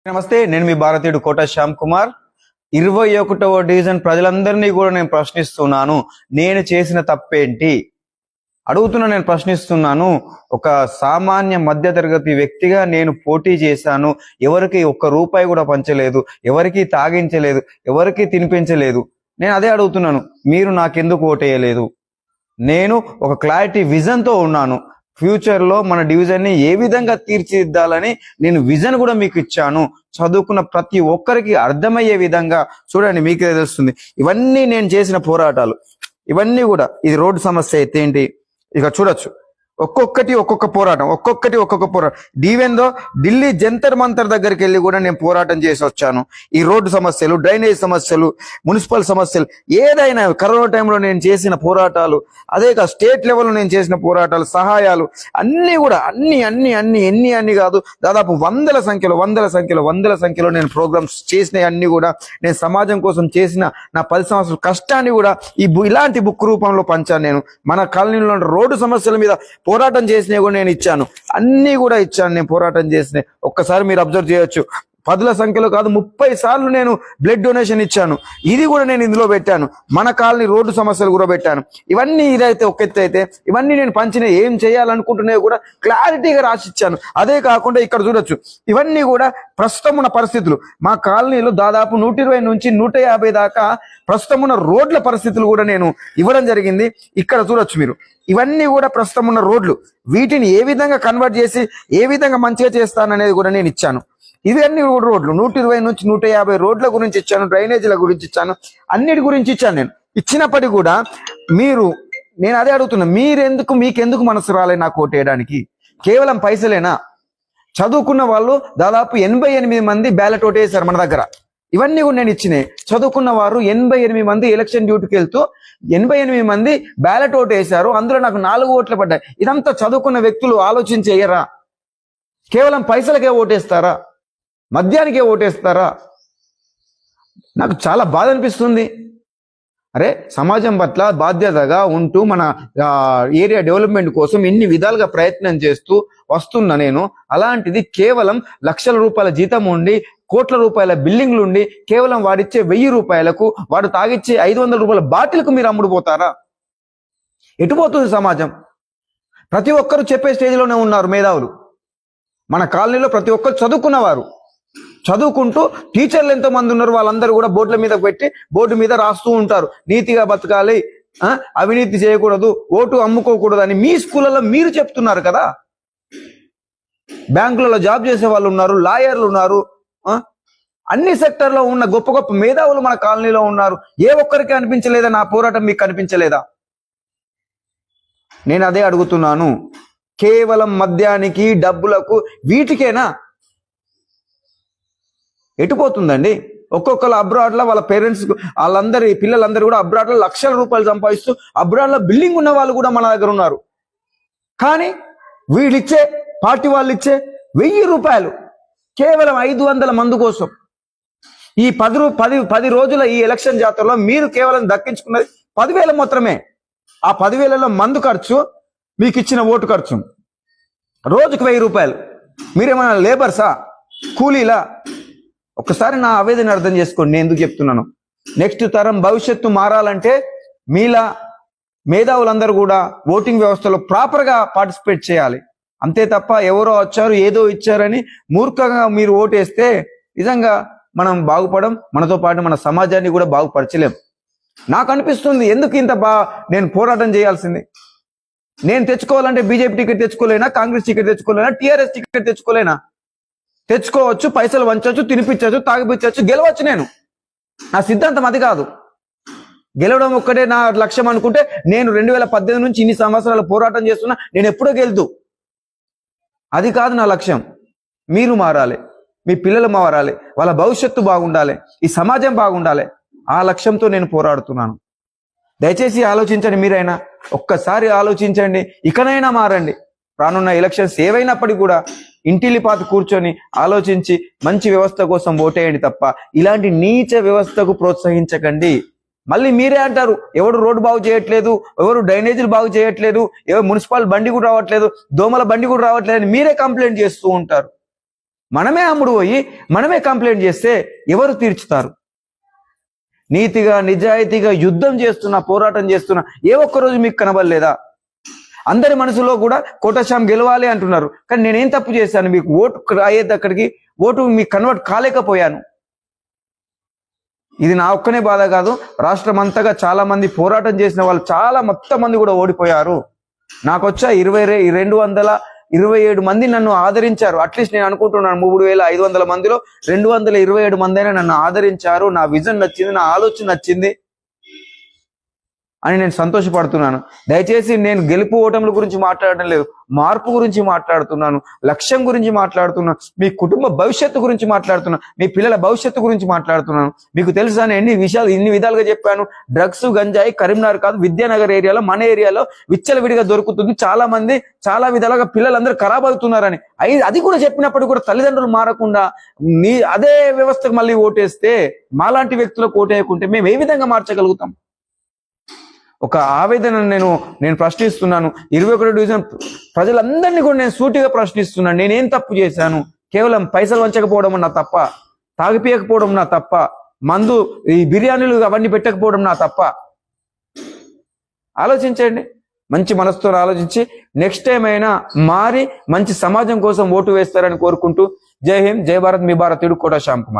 నమస్తే, నేను మీ భారతీయుడు కోట శ్యామ్ కుమార్. 21వ డివిజన్ ప్రజలందరినీ కూడా నేను ప్రశ్నిస్తున్నాను. నేను చేసిన తప్పేంటి నేను ప్రశ్నిస్తున్నాను. ఒక సామాన్య మధ్యతరగతి వ్యక్తిగా నేను పోటీ చేశాను. ఎవరికి ఒక్క రూపాయి కూడా పంచలేదు, ఎవరికి తాగించలేదు, ఎవరికి తినిపించలేదు. నేను అదే అడుగుతున్నాను, మీరు నాకెందుకు ఓటేయలేదు? నేను ఒక క్లారిటీ విజన్తో ఉన్నాను. ఫ్యూచర్లో మన డివిజన్ని ఏ విధంగా తీర్చిదిద్దాలని నేను విజన్ కూడా మీకు ఇచ్చాను. చదువుకున్న ప్రతి ఒక్కరికి అర్థమయ్యే విధంగా చూడండి, మీకే తెలుస్తుంది. ఇవన్నీ నేను చేసిన పోరాటాలు, ఇవన్నీ కూడా. ఇది రోడ్డు సమస్య అయితే ఏంటి, ఇక చూడొచ్చు. ఒక్కొక్క పోరాటం. ఈవెన్దో ఢిల్లీ జంతర్ మంతర్ దగ్గరికి వెళ్ళి కూడా నేను పోరాటం చేసి వచ్చాను. ఈ రోడ్డు సమస్యలు, డ్రైనేజ్ సమస్యలు, మున్సిపల్ సమస్యలు, ఏదైనా కరోనా టైంలో నేను చేసిన పోరాటాలు, అదే కాదు స్టేట్ లెవెల్లో నేను చేసిన పోరాటాలు, సహాయాలు అన్నీ కూడా అన్ని కాదు, దాదాపు వందల సంఖ్యలో నేను ప్రోగ్రామ్స్ చేసినవి అన్ని కూడా నేను సమాజం కోసం చేసిన నా 10 సంవత్సరాల కష్టాన్ని కూడా ఇలాంటి బుక్ రూపంలో పంచాను. నేను మన కాలనీలో రోడ్డు సమస్యల మీద పోరాటం చేసినవి కూడా నేను ఇచ్చాను, అన్ని కూడా ఇచ్చాను. నేను పోరాటం చేసినవి ఒక్కసారి మీరు అబ్జర్వ్ చేయొచ్చు. 10ల సంఖ్యలో కాదు, 30 సార్లు నేను బ్లడ్ డొనేషన్ ఇచ్చాను. ఇది కూడా నేను ఇందులో పెట్టాను. మన కాలనీ రోడ్డు సమస్యలు కూడా పెట్టాను. ఇవన్నీ ఇదైతే ఒక ఎత్తు అయితే, ఇవన్నీ నేను పంచిన ఏం చేయాలనుకుంటున్నాయో కూడా క్లారిటీగా రాసిచ్చాను. అదే కాకుండా ఇక్కడ చూడొచ్చు, ఇవన్నీ కూడా ప్రస్తుతం ఉన్న పరిస్థితులు. మా కాలనీలో దాదాపు 120 నుంచి 150 దాకా ప్రస్తుతం ఉన్న రోడ్ల పరిస్థితులు కూడా నేను ఇవ్వడం జరిగింది. ఇక్కడ చూడొచ్చు మీరు, ఇవన్నీ కూడా ప్రస్తుతం ఉన్న రోడ్లు. వీటిని ఏ విధంగా కన్వర్ట్ చేసి ఏ విధంగా మంచిగా చేస్తాననేది కూడా నేను ఇచ్చాను. ఇవన్నీ కూడా రోడ్లు 120 నుంచి 150 రోడ్ల గురించి ఇచ్చాను, డ్రైనేజీల గురించి ఇచ్చాను, అన్నిటి గురించి ఇచ్చాను. నేను ఇచ్చినప్పటికీ కూడా నేను అదే అడుగుతున్నా, మీకెందుకు మనసు రాలే నాకు ఓటేయడానికి? కేవలం పైసలేనా? చదువుకున్న వాళ్ళు దాదాపు 88 మంది బ్యాలెట్ ఓటేసారు మన దగ్గర. ఇవన్నీ కూడా నేను ఇచ్చినాయి. చదువుకున్న వారు 88 మంది ఎలక్షన్ డ్యూటీకి వెళ్తూ 88 మంది బ్యాలెట్ ఓటు వేశారు. అందులో నాకు 4 ఓట్లు పడ్డాయి. ఇదంతా చదువుకున్న వ్యక్తులు ఆలోచించేయరా? కేవలం పైసలకే ఓటేస్తారా? మద్యానికే ఓటేస్తారా? నాకు చాలా బాధ అనిపిస్తుంది. అరే, సమాజం పట్ల బాధ్యతగా ఉంటూ మన ఏరియా డెవలప్మెంట్ కోసం ఎన్ని విధాలుగా ప్రయత్నం చేస్తూ వస్తున్నా నేను. అలాంటిది కేవలం లక్షల రూపాయల జీతం ఉండి, కోట్ల రూపాయల బిల్డింగ్లు ఉండి, కేవలం వాడిచ్చే 1000 రూపాయలకు, వాడు తాగిచ్చే 500 రూపాయల బాటిల్కు మీరు అమ్ముడుపోతారా? ఎటుపోతుంది సమాజం? ప్రతి ఒక్కరు చెప్పే స్టేజ్లోనే ఉన్నారు మేధావులు. మన కాలనీలో ప్రతి ఒక్కరు చదువుకున్నవారు, చదువుకుంటూ టీచర్లు ఎంతో మంది ఉన్నారు. వాళ్ళందరూ కూడా బోర్డుల మీద పెట్టి బోర్డు మీద రాస్తూ ఉంటారు, నీతిగా బతకాలి, అవినీతి చేయకూడదు, ఓటు అమ్ముకోకూడదు అని. మీ స్కూళ్ళలో మీరు చెప్తున్నారు కదా. బ్యాంకులలో జాబ్ చేసే వాళ్ళు ఉన్నారు, లాయర్లు ఉన్నారు, అన్ని సెక్టర్లో ఉన్న గొప్ప గొప్ప మేధావులు మన కాలనీలో ఉన్నారు. ఏ ఒక్కరికి అనిపించలేదా నా పోరాటం? మీకు కనిపించలేదా? నేను అదే అడుగుతున్నాను. కేవలం మద్యానికి, డబ్బులకు, వీటికేనా? ఎటుపోతుందండి? ఒక్కొక్కరు అబ్రాడ్లో వాళ్ళ పేరెంట్స్, వాళ్ళందరి పిల్లలందరూ కూడా అబ్రాడ్లో లక్షల రూపాయలు సంపాదిస్తూ అబ్రాడ్లో బిల్డింగ్ ఉన్న వాళ్ళు కూడా మన దగ్గర ఉన్నారు. కానీ వీళ్ళిచ్చే, పార్టీ వాళ్ళు ఇచ్చే 1000 రూపాయలు కేవలం 500 మంది కోసం. ఈ 10 రోజుల ఈ ఎలక్షన్ జాతరలో మీరు కేవలం దక్కించుకున్నది 10,000 మాత్రమే. ఆ 10,000లో మందు ఖర్చు, మీకు ఇచ్చిన ఓటు ఖర్చు, రోజుకు 1000 రూపాయలు. మీరేమైనా లేబర్సా, కూలీలా? ఒక్కసారి నా ఆవేదన అర్థం చేసుకోండి. నేను ఎందుకు చెప్తున్నాను? నెక్స్ట్ తరం భవిష్యత్తు మారాలంటే మీలా మేధావులందరూ కూడా ఓటింగ్ వ్యవస్థలో ప్రాపర్గా పార్టిసిపేట్ చేయాలి. అంతే తప్ప ఎవరో వచ్చారు ఏదో ఇచ్చారని మూర్ఖంగా మీరు ఓటేస్తే నిజంగా మనం బాగుపడం, మనతో పాటు మన సమాజాన్ని కూడా బాగుపరచలేం. నాకు అనిపిస్తుంది, ఎందుకు ఇంత నేను పోరాటం చేయాల్సింది? నేను తెచ్చుకోవాలంటే బీజేపీ టికెట్ తెచ్చుకోలేనా, కాంగ్రెస్ టికెట్ తెచ్చుకోలేనా, టీఆర్ఎస్ టికెట్ తెచ్చుకోలేనా? తెచ్చుకోవచ్చు, పైసలు వంచవచ్చు, తినిపించవచ్చు, తాగిపించవచ్చు, గెలవచ్చు. నా సిద్ధాంతం అది కాదు. గెలవడం ఒక్కటే నా లక్ష్యం అనుకుంటే నేను 2018 నుంచి ఇన్ని సంవత్సరాలు పోరాటం చేస్తున్నా, నేను ఎప్పుడో గెలుతూ. అది కాదు నా లక్ష్యం. మీరు మారాలి, మీ పిల్లలు మారాలి, వాళ్ళ భవిష్యత్తు బాగుండాలి, ఈ సమాజం బాగుండాలి. ఆ లక్ష్యంతో నేను పోరాడుతున్నాను. దయచేసి ఆలోచించండి. మీరైనా ఒక్కసారి ఆలోచించండి, ఇకనైనా మారండి. రానున్న ఎలక్షన్స్ ఏవైనప్పటికీ కూడా ఇంటిల్లిపాతి కూర్చొని ఆలోచించి మంచి వ్యవస్థ కోసం ఓటేయండి తప్ప ఇలాంటి నీచ వ్యవస్థకు ప్రోత్సహించకండి. మళ్ళీ మీరే అంటారు, ఎవరు రోడ్డు బాగు చేయట్లేదు, ఎవరు డ్రైనేజీలు బాగు చేయట్లేదు, ఎవరు మున్సిపల్ బండి కూడా రావట్లేదు, దోమల బండి కూడా రావట్లేదు అని మీరే కంప్లైంట్ చేస్తూ ఉంటారు. మనమే అమ్ముడు పోయి మనమే కంప్లైంట్ చేస్తే ఎవరు తీర్చుతారు? నీతిగా నిజాయితీగా యుద్ధం చేస్తున్నా, పోరాటం చేస్తున్నా ఏ ఒక్కరోజు మీకు కనబడలేదా? అందరి మనసులో కూడా కోటశ్యామ్ గెలవాలి అంటున్నారు, కానీ నేనేం తప్పు చేశాను? మీకు ఓటు అయ్యేది అక్కడికి ఓటు మీకు కన్వర్ట్ కాలేకపోయాను. ఇది నా ఒక్కనే బాధ కాదు, రాష్ట్రం అంతగా చాలా మంది పోరాటం చేసిన వాళ్ళు చాలా మొత్తం మంది కూడా ఓడిపోయారు. నాకు వచ్చా 227 మంది నన్ను ఆదరించారు. అట్లీస్ట్ నేను అనుకుంటున్నాను 3500 మందిలో 227 మంది అయినా నన్ను ఆదరించారు. నా విజన్ నచ్చింది, నా ఆలోచన నచ్చింది అని నేను సంతోషపడుతున్నాను. దయచేసి నేను గెలుపు ఓటముల గురించి మాట్లాడడం లేదు, మార్పు గురించి మాట్లాడుతున్నాను, లక్ష్యం గురించి మాట్లాడుతున్నాను, మీ కుటుంబ భవిష్యత్తు గురించి మాట్లాడుతున్నాను, మీ పిల్లల భవిష్యత్తు గురించి మాట్లాడుతున్నాను. మీకు తెలుసా ఇన్ని విధాలుగా చెప్పాను. డ్రగ్స్ గంజాయి కరీంనగర్ కాదు, విద్యానగర్ ఏరియాలో, మన ఏరియాలో విచ్చలవిడిగా దొరుకుతుంది. చాలా మంది చాలా విధాలుగా పిల్లలందరూ ఖరాబ్ అవుతున్నారని అది కూడా చెప్పినప్పుడు కూడా తల్లిదండ్రులు మారకుండా అదే వ్యవస్థకు మళ్ళీ ఓటేస్తే, మాలాంటి వ్యక్తులకు ఓటేయకుంటే మేము ఏ విధంగా మార్చగలుగుతాం? ఒక ఆవేదన నేను ప్రశ్నిస్తున్నాను. 21 డివిజన్ ప్రజలందరినీ కూడా నేను సూటిగా ప్రశ్నిస్తున్నాను. నేనేం తప్పు చేశాను? కేవలం పైసలు వంచకపోవడం నా తప్ప, తాగిపియకపోవడం నా తప్ప, మందు ఈ బిర్యానీలు అవన్నీ పెట్టకపోవడం నా తప్ప? ఆలోచించండి, మంచి మనసుతో ఆలోచించి నెక్స్ట్ టైం అయినా మారి మంచి సమాజం కోసం ఓటు వేస్తారని కోరుకుంటూ, జై హింద్, జై భారత్, మీ భారతీయుడు కోటశ్యామ్ కుమార్.